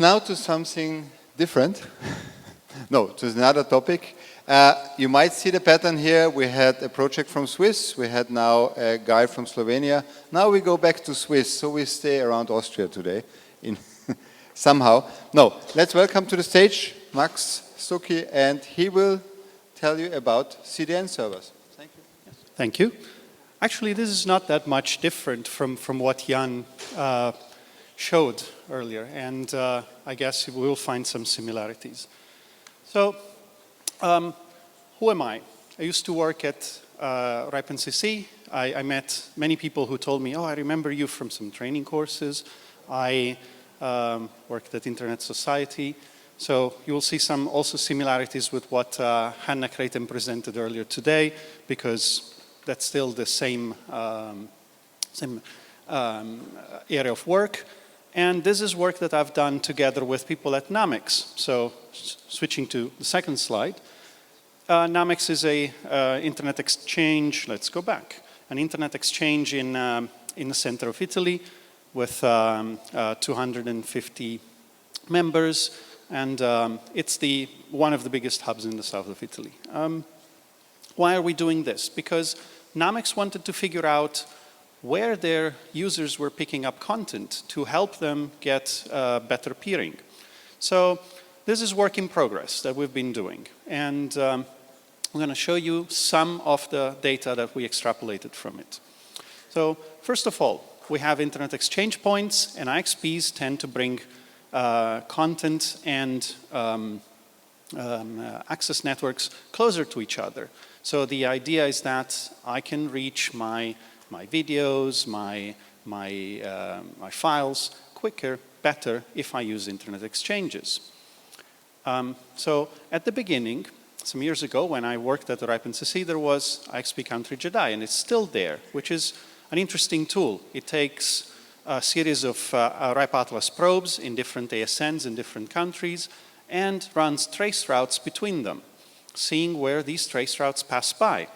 Now to something different. No, to another topic. You might see the pattern here. We had a project from Swiss. We had now a guy from Slovenia. Now we go back to Swiss, so we stay around Austria today, in somehow. No, let's welcome to the stage Max Stucchi, and he will tell you about CDN servers. Thank you. Yes. Thank you. Actually, this is not that much different from what Jan showed earlier, and I guess we will find some similarities. So, who am I? I used to work at RIPE-NCC. I met many people who told me, oh, I remember you from some training courses. I worked at Internet Society. So you will see some also similarities with what Hanna Creighton presented earlier today, because that's still the same, area of work. And this is work that I've done together with people at Namex. So switching to the second slide. Namex is a internet exchange, let's go back, an internet exchange in the center of Italy with 250 members, and it's one of the biggest hubs in the south of Italy. Why are we doing this? Because Namex wanted to figure out where their users were picking up content to help them get better peering. So this is work in progress that we've been doing, and I'm going to show you some of the data that we extrapolated from it. So first of all, we have internet exchange points, and IXPs tend to bring content and access networks closer to each other. So the idea is that I can reach my videos, my files quicker, better if I use internet exchanges. So at the beginning, some years ago when I worked at the RIPE-NCC, there was IXP Country Jedi, and it's still there, which is an interesting tool. It takes a series of RIPE Atlas probes in different ASNs in different countries and runs trace routes between them, seeing where these trace routes pass by.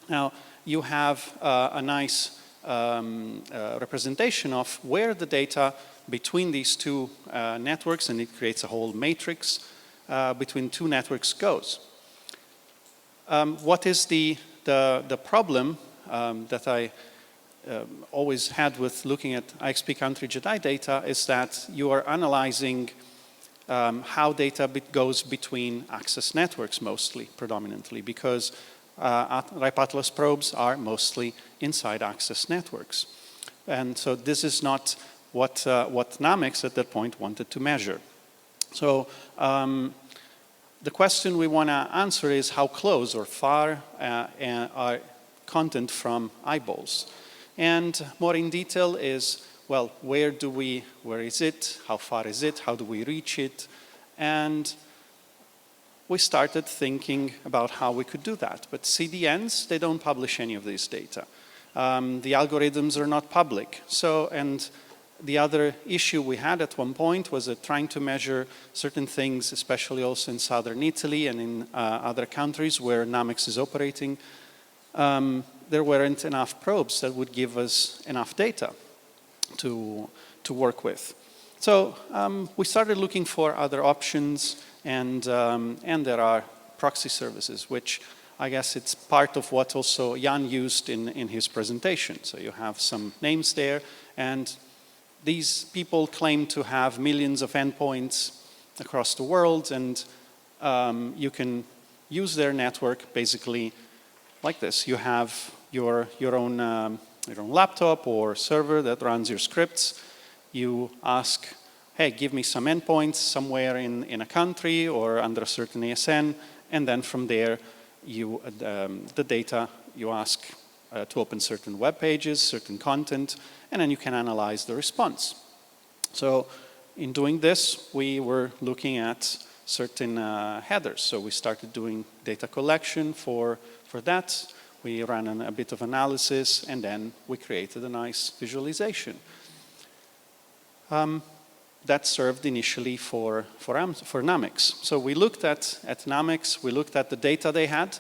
Now, you have a nice representation of where the data between these two networks, and it creates a whole matrix between two networks goes. What is the problem that I always had with looking at IXP Country Jedi data is that you are analyzing how data goes between access networks mostly, predominantly, because RIPE Atlas probes are mostly inside access networks. And so this is not what Namex at that point wanted to measure. So the question we want to answer is how close or far are content from eyeballs. And more in detail is, well, where is it? How far is it? How do we reach it? And we started thinking about how we could do that. But CDNs, they don't publish any of this data. The algorithms are not public. So, and the other issue we had at one point was trying to measure certain things, especially also in southern Italy and in other countries where Namex is operating. There weren't enough probes that would give us enough data to work with. So we started looking for other options, and there are proxy services, which I guess it's part of what also Jan used in his presentation. So you have some names there, and these people claim to have millions of endpoints across the world, and you can use their network basically like this. You have your own laptop or server that runs your scripts. You ask, hey, give me some endpoints somewhere in a country or under a certain ASN, and then from there, the data you ask to open certain web pages, certain content, and then you can analyze the response. So in doing this, we were looking at certain headers. So we started doing data collection for that. We ran a bit of analysis, and then we created a nice visualization. That served initially for Namex. So we looked at Namex, we looked at the data they had,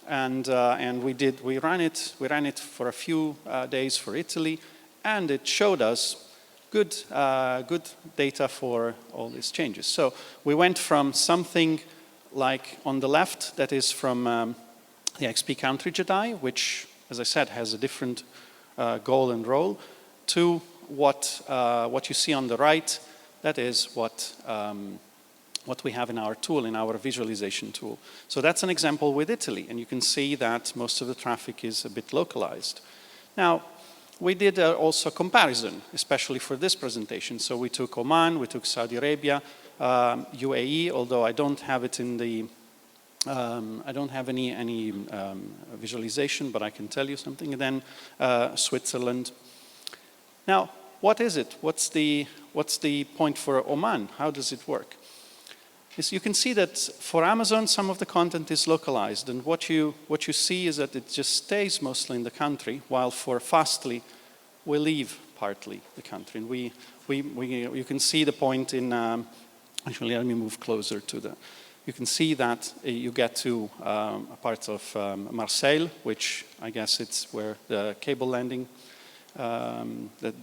and we ran it for a few days for Italy, and it showed us good data for all these changes. So we went from something like on the left that is from the XP country GDI, which, as I said, has a different goal and role, to what you see on the right. That is what we have in our tool, in our visualization tool. So that's an example with Italy, and you can see that most of the traffic is a bit localized. Now, we did also a comparison, especially for this presentation. So we took Oman, we took Saudi Arabia, UAE, although I don't have it in the, I don't have any visualization, but I can tell you something. And then Switzerland. Now, what is it? What's the point for Oman? How does it work? Is you can see that for Amazon, some of the content is localized, and what you see is that it just stays mostly in the country, while for Fastly, we leave partly the country. And you can see the point in, actually let me move closer to the, you can see that you get to a part of Marseille, which I guess it's where the cable landing that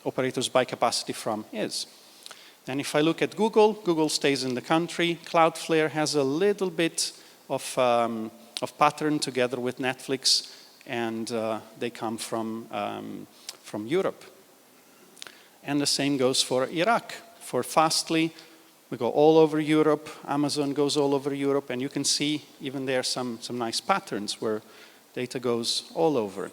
operators buy capacity from is. And if I look at Google, Google stays in the country. Cloudflare has a little bit of pattern together with Netflix, and they come from Europe. And the same goes for Iraq. For Fastly, we go all over Europe. Amazon goes all over Europe, and you can see even there some nice patterns where data goes all over.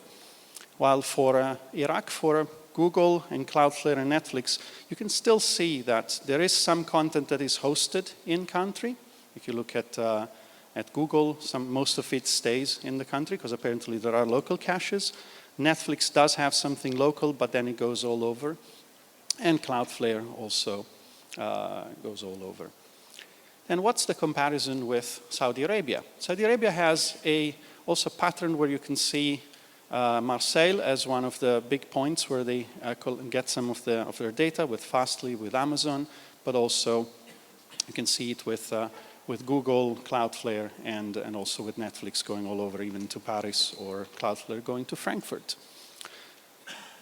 While for Iraq, for Google and Cloudflare and Netflix, you can still see that there is some content that is hosted in country. If you look at Google, most of it stays in the country because apparently there are local caches. Netflix does have something local, but then it goes all over. And Cloudflare also goes all over. And what's the comparison with Saudi Arabia? Saudi Arabia has also a pattern where you can see Marseille as one of the big points where they get some of their data with Fastly, with Amazon, but also you can see it with Google, Cloudflare, and also with Netflix going all over, even to Paris, or Cloudflare going to Frankfurt.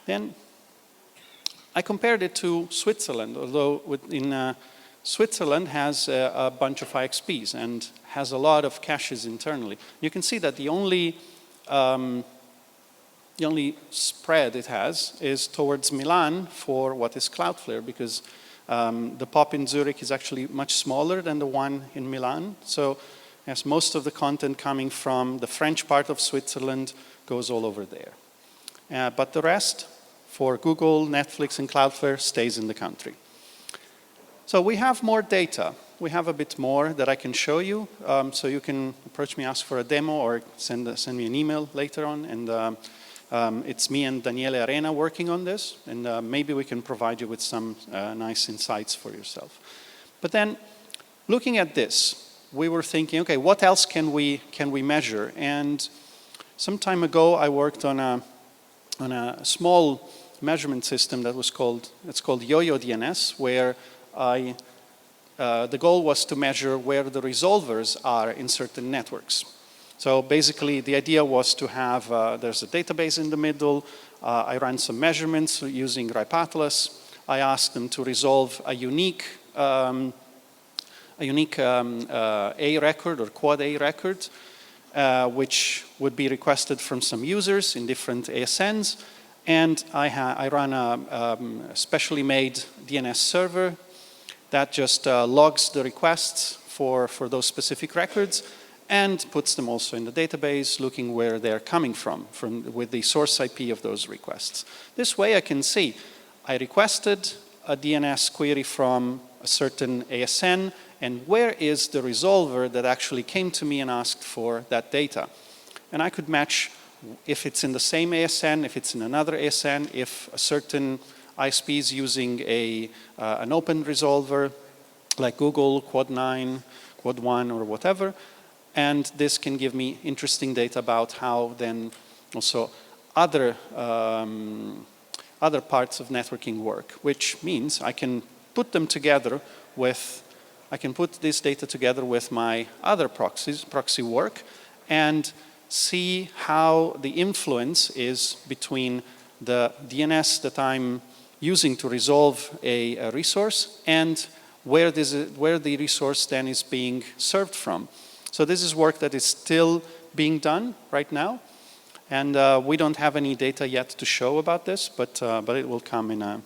Then I compared it to Switzerland, although Switzerland has a bunch of IXPs and has a lot of caches internally. You can see that the only spread it has is towards Milan for what is Cloudflare, because the POP in Zurich is actually much smaller than the one in Milan. So yes, most of the content coming from the French part of Switzerland goes all over there. But the rest, for Google, Netflix, and Cloudflare, stays in the country. So we have more data. We have a bit more that I can show you. So you can approach me, ask for a demo, or send me an email later on. And it's me and Daniele Arena working on this, and maybe we can provide you with some nice insights for yourself. But then, looking at this, we were thinking, okay, what else can we measure? And some time ago, I worked on a small measurement system that was called Yo-Yo DNS, where the goal was to measure where the resolvers are in certain networks. So basically, the idea was to have, there's a database in the middle. I ran some measurements using RIPE Atlas. I asked them to resolve a unique A record or quad A record, which would be requested from some users in different ASNs. And I ran a specially made DNS server that just logs the requests for those specific records and puts them also in the database, looking where they're coming from with the source IP of those requests. This way I can see I requested a DNS query from a certain ASN, and where is the resolver that actually came to me and asked for that data. And I could match if it's in the same ASN, if it's in another ASN, if a certain ISP is using an open resolver like Google, Quad9, Quad1, or whatever. And this can give me interesting data about how then also other parts of networking work, which means I can put them together with, I can put this data together with my other proxy work, and see how the influence is between the DNS that I'm using to resolve a resource and where the resource then is being served from. So this is work that is still being done right now. And we don't have any data yet to show about this, but it will come in a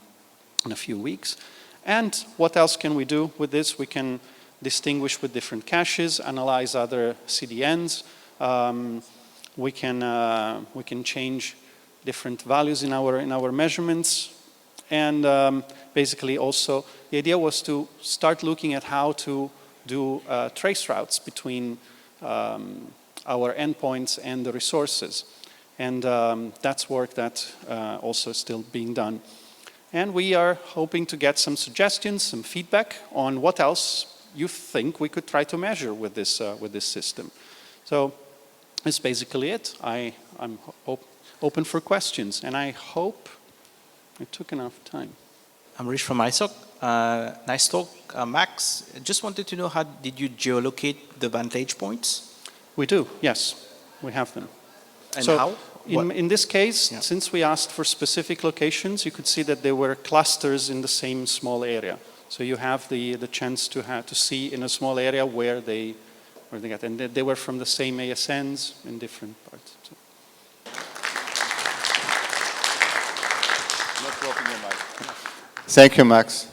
few weeks. And what else can we do with this? We can distinguish with different caches, analyze other CDNs. We can change different values in our measurements. And basically also, the idea was to start looking at how to do trace routes between our endpoints and the resources. And that's work that also is still being done. And we are hoping to get some suggestions, some feedback on what else you think we could try to measure with this system. So that's basically it. I'm open for questions, and I hope I took enough time. I'm Rich from ISOC. Nice talk. Max, just wanted to know, how did you geolocate the vantage points? We do, yes. We have them. And so how? In this case, Yeah. since we asked for specific locations, you could see that there were clusters in the same small area. So you have the chance to see in a small area where they got, and they were from the same ASNs in different parts. So. Thank you, Max.